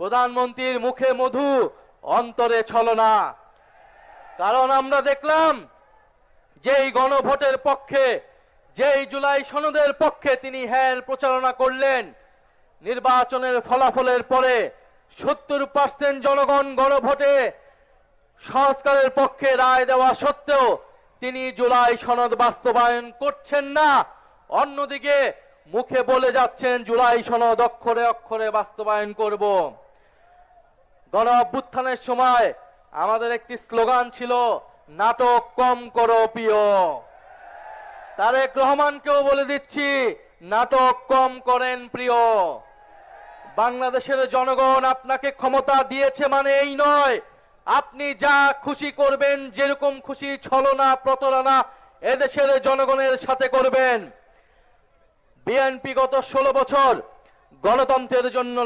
প্রধানমন্ত্রীর মুখে মধু অন্তরে ছলনা। কারণ আমরা দেখলাম যেই গণভোটের পক্ষে, যেই জুলাই সনদের পক্ষে তিনি হ্যাঁ প্রচারণা করলেন, নির্বাচনের ফলাফলের পরে 70% জনগণ গণভোটে সংস্কারের পক্ষে রায় দেওয়া সত্ত্বেও তিনি জুলাই সনদ বাস্তবায়ন করছেন না। অন্যদিকে মুখে বলে যাচ্ছেন জুলাই সনদ অক্ষরে অক্ষরে বাস্তবায়ন করব। গণ অভ্যুত্থানের সময় আমাদের একটি স্লোগান ছিল, নাটক কম করো প্রিয়। তারেক রহমানকেও বলে দিচ্ছি, নাটক কম করেন প্রিয়। বাংলাদেশের জনগণ আপনাকে ক্ষমতা দিয়েছে মানে এই নয় আপনি যা খুশি করবেন, যেরকম খুশি ছলনা প্রতারণা এদেশের জনগণের সাথে করবেন। বিএনপি গত 16 বছর গণতন্ত্রের জন্য